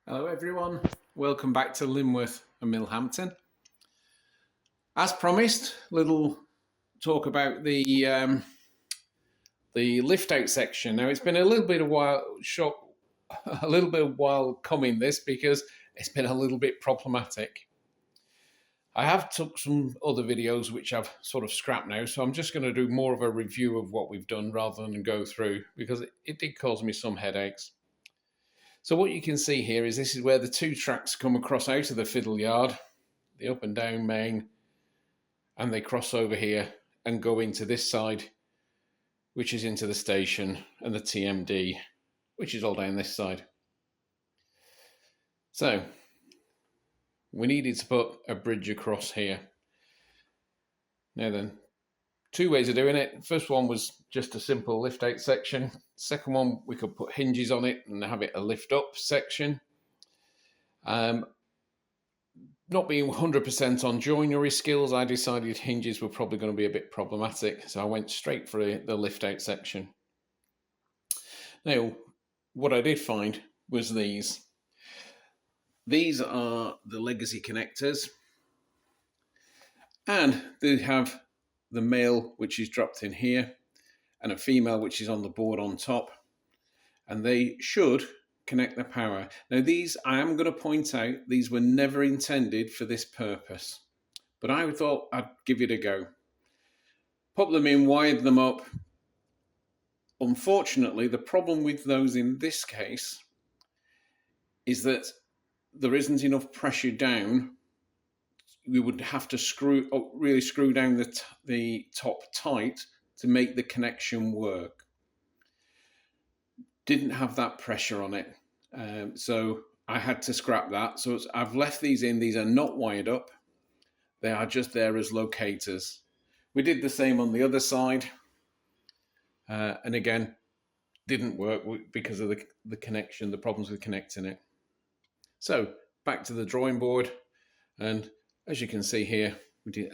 Hello everyone, welcome back to Lyneworth and Millhampton. As promised, little talk about the lift-out section. Now it's been a little bit of while coming this because it's been a little bit problematic. I have took some other videos which I've sort of scrapped now, so I'm just going to do more of a review of what we've done rather than go through because it did cause me some headaches. So what you can see here is this is where the two tracks come across out of the fiddle yard, the up and down main, and they cross over here and go into this side, which is into the station, and the TMD, which is all down this side. So we needed to put a bridge across here. Now then, two ways of doing it. First one was just a simple lift out section. Second one, we could put hinges on it and have it a lift up section. Not being 100% on joinery skills, I decided hinges were probably going to be a bit problematic, so I went straight for the lift out section. Now, what I did find was these. These are the legacy connectors, and they have the male which is dropped in here and a female which is on the board on top, and they should connect the power. Now these, I am going to point out, these were never intended for this purpose, but I thought I'd give it a go. Pop them in, wired them up. Unfortunately, the problem with those in this case is that there isn't enough pressure down. We would have to really screw down the top tight to make the connection work. Didn't have that pressure on it, so I had to scrap that. So I've left these in. These are not wired up. They are just there as locators. We did the same on the other side, and again, didn't work because of the connection, the problems with connecting it. So back to the drawing board, and as you can see here,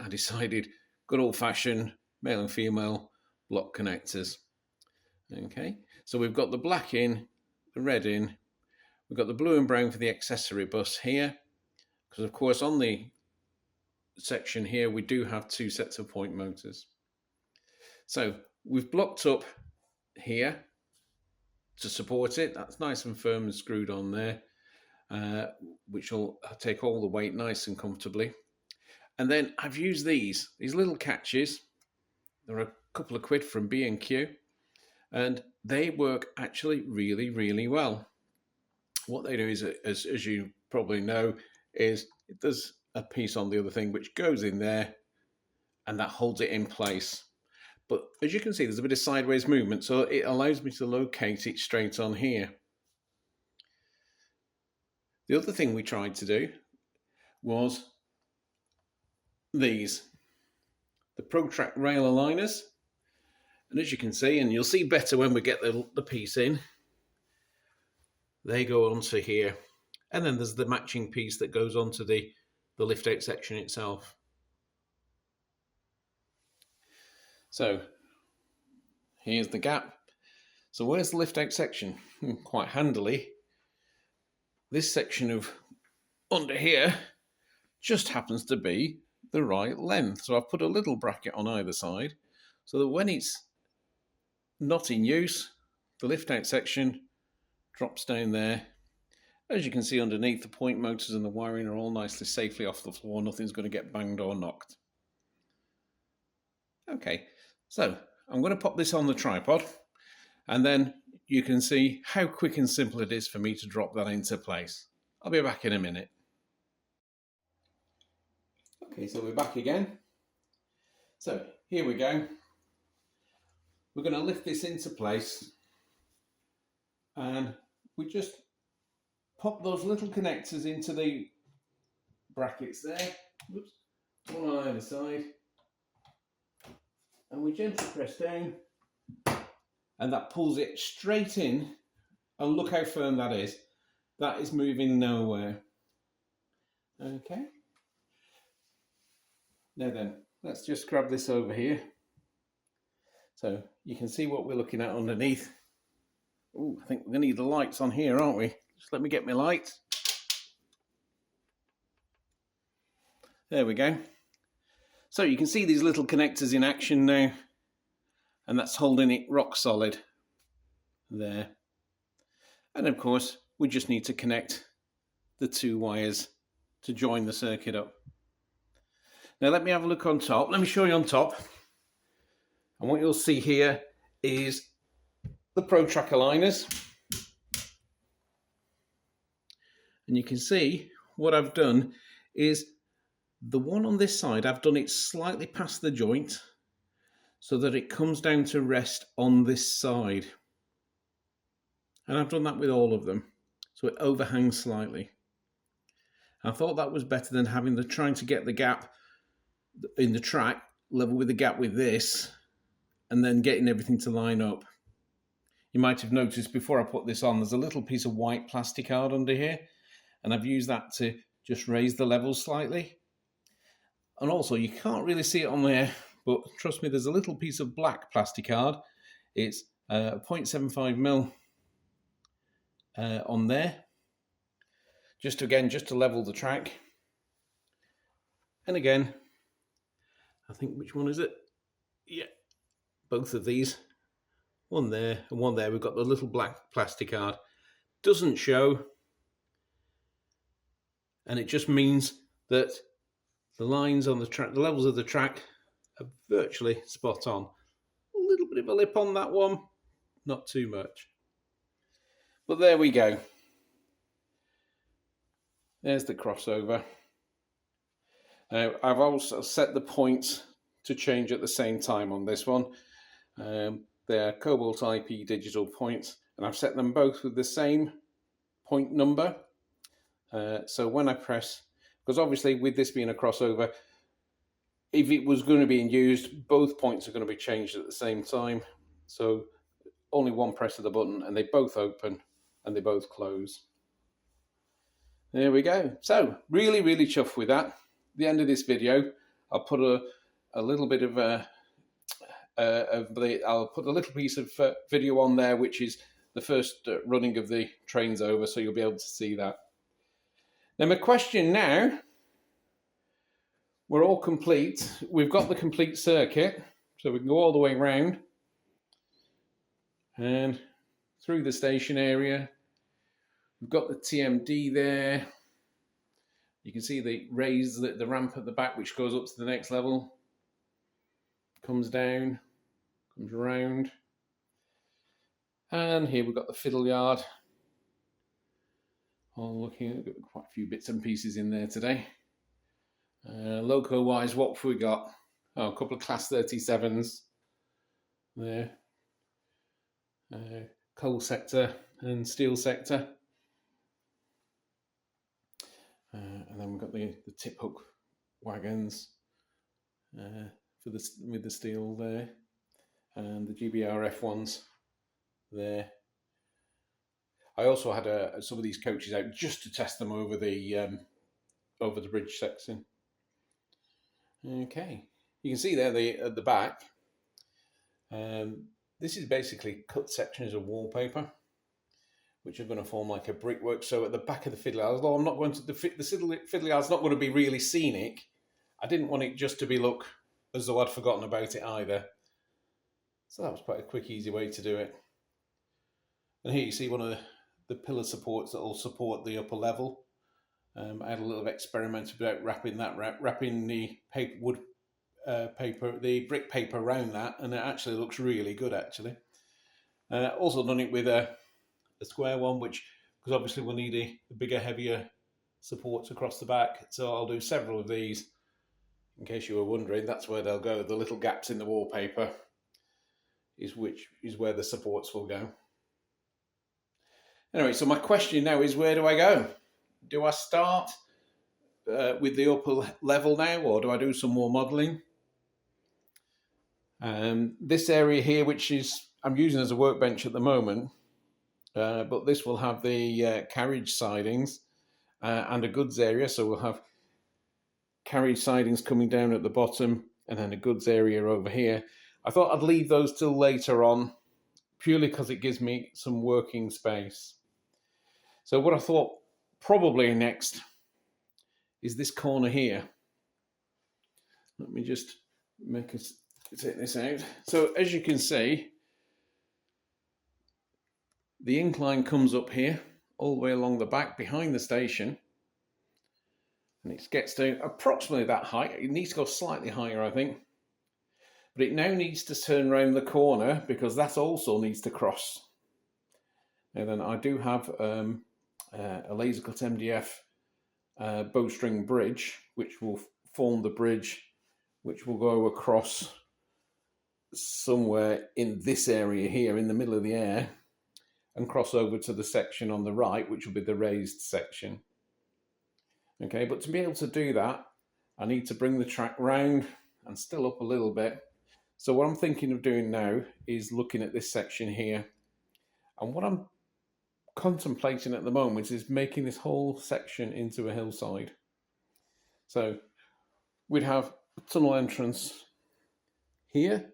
I decided good old-fashioned male and female block connectors. Okay, so we've got the black in, the red in, we've got the blue and brown for the accessory bus here, because of course on the section here we do have two sets of point motors. So we've blocked up here to support it. That's nice and firm and screwed on there. Which will take all the weight nice and comfortably. And then I've used these little catches. They're a couple of quid from B&Q, and they work actually really, really well. What they do is, as you probably know, is there's a piece on the other thing which goes in there, and that holds it in place. But as you can see, there's a bit of sideways movement, so it allows me to locate it straight on here. The other thing we tried to do was these, the ProTrack rail aligners. And as you can see, and you'll see better when we get the piece in, they go onto here. And then there's the matching piece that goes onto the lift out section itself. So here's the gap. So where's the lift out section? Quite handily, this section of under here just happens to be the right length. So I've put a little bracket on either side so that when it's not in use, the lift out section drops down there. As you can see underneath, the point motors and the wiring are all nicely safely off the floor. Nothing's going to get banged or knocked. Okay, so I'm going to pop this on the tripod, and then you can see how quick and simple it is for me to drop that into place. I'll be back in a minute. Okay, so we're back again. So here we go. We're going to lift this into place, and we just pop those little connectors into the brackets there. Oops. One on either side. And we gently press down, and that pulls it straight in, and look how firm that is. That is moving nowhere. Okay. Now then, let's just grab this over here. So you can see what we're looking at underneath. Oh, I think we're going to need the lights on here, aren't we? Just let me get my light. There we go. So you can see these little connectors in action now, and that's holding it rock solid there. And of course, we just need to connect the two wires to join the circuit up. Now let me have a look on top. Let me show you on top. And what you'll see here is the protract aligners. And you can see what I've done is the one on this side, I've done it slightly past the joint so that it comes down to rest on this side. And I've done that with all of them. So it overhangs slightly. I thought that was better than trying to get the gap in the track level with the gap with this and then getting everything to line up. You might have noticed before I put this on, there's a little piece of white plastic card under here, and I've used that to just raise the levels slightly. And also, you can't really see it on there, but trust me, there's a little piece of black plastic card. It's 0.75mm on there. Just to level the track. And again, I think, which one is it? Yeah, both of these. One there and one there. We've got the little black plastic card. Doesn't show. And it just means that the lines on the track, the levels of the track are virtually spot on. A little bit of a lip on that one, not too much. But there we go. There's the crossover. Now, I've also set the points to change at the same time on this one. They're Cobalt IP digital points, and I've set them both with the same point number. So when I press, because obviously with this being a crossover, if it was going to be in use, both points are going to be changed at the same time. So only one press of the button and they both open and they both close. There we go. So really, really chuffed with that. At the end of this video, I'll put a little bit of I'll put a little piece of video on there, which is the first running of the trains over, so you'll be able to see that. Now my question now, we're all complete. We've got the complete circuit, so we can go all the way around and through the station area. We've got the TMD there. You can see the ramp at the back, which goes up to the next level. Comes down, comes around. And here we've got the fiddle yard. All looking at quite a few bits and pieces in there today. Loco-wise, what have we got? Oh, a couple of Class 37s there. Coal sector and steel sector. And then we've got the tip hook wagons with the steel there, and the GBRF ones there. I also had some of these coaches out just to test them over the bridge section. Okay, you can see there at the back. This is basically cut sections of wallpaper, which are going to form like a brickwork. So at the back of the fiddle yard, although I'm not going to the fiddle yard's not going to be really scenic, I didn't want it just to look as though I'd forgotten about it either. So that was quite a quick, easy way to do it. And here you see one of the pillar supports that will support the upper level. I had a little experiment about wrapping the the brick paper around that, and it actually looks really good actually. Also done it with a square one, because obviously we'll need a bigger, heavier supports across the back. So I'll do several of these. In case you were wondering, that's where they'll go. The little gaps in the wallpaper is where the supports will go. Anyway, so my question now is, where do I go? Do I start with the upper level now, or do I do some more modelling? This area here, which I'm using as a workbench at the moment, but this will have the carriage sidings and a goods area. So we'll have carriage sidings coming down at the bottom and then a goods area over here. I thought I'd leave those till later on, purely because it gives me some working space. So what I thought probably next is this corner here. Let me just take this out. So as you can see, the incline comes up here all the way along the back behind the station, and it gets to approximately that height. It needs to go slightly higher, I think, but it now needs to turn around the corner because that also needs to cross. And then I do have a laser cut MDF bowstring bridge, which will form the bridge, which will go across somewhere in this area here in the middle of the air and cross over to the section on the right, which will be the raised section. Okay, but to be able to do that, I need to bring the track round and still up a little bit. So what I'm thinking of doing now is looking at this section here. And what I'm contemplating at the moment is making this whole section into a hillside. So we'd have a tunnel entrance here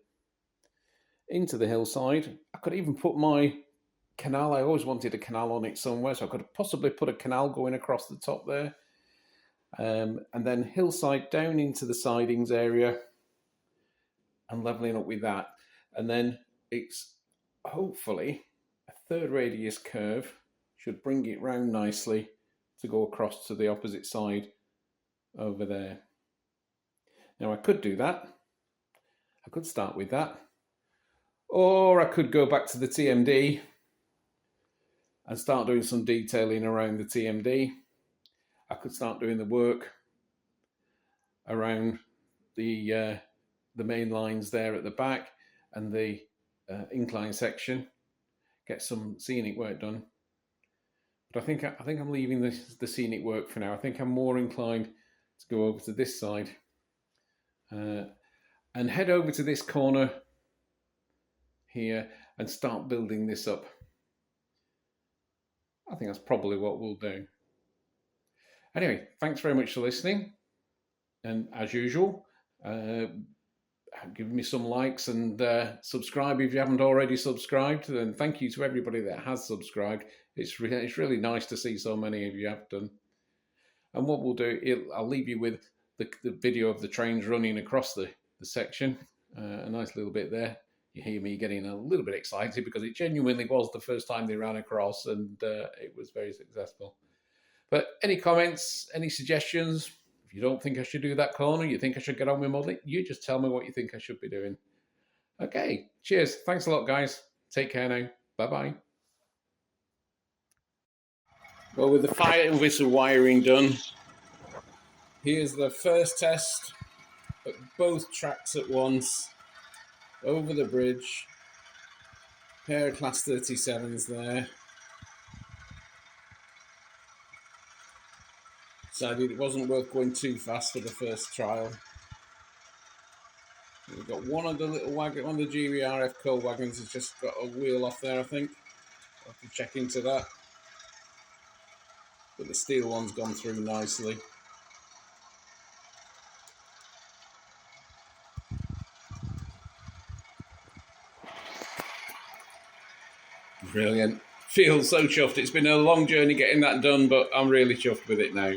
into the hillside. I could even put my canal. I always wanted a canal on it somewhere, so I could possibly put a canal going across the top there. And then hillside down into the sidings area and leveling up with that. And then it's hopefully a third radius curve should bring it round nicely to go across to the opposite side over there. Now I could do that. I could start with that. Or I could go back to the TMD and start doing some detailing around the TMD. I could start doing the work around the main lines there at the back and the incline section. Get some scenic work done. But I think I'm leaving the scenic work for now. I think I'm more inclined to go over to this side and head over to this corner here and start building this up. I think that's probably what we'll do. Anyway, thanks very much for listening. And as usual, give me some likes and subscribe if you haven't already subscribed. And thank you to everybody that has subscribed. It's really nice to see so many of you have done. And what we'll do, I'll leave you with the video of the trains running across the section. A nice little bit there. You hear me getting a little bit excited because it genuinely was the first time they ran across, and it was very successful. But any comments, any suggestions? If you don't think I should do that corner, you think I should get on with modelling, you just tell me what you think I should be doing. Okay, cheers. Thanks a lot, guys. Take care now. Bye-bye. Well, with the fire and whistle wiring done, here's the first test at both tracks at once, over the bridge. Pair of Class 37s there. Decided it wasn't worth going too fast for the first trial. We've got one of the little wagon, one of the GVRF coal wagons has just got a wheel off there, I think. I'll have to check into that. But the steel one's gone through nicely. Brilliant. Feel so chuffed. It's been a long journey getting that done, but I'm really chuffed with it now.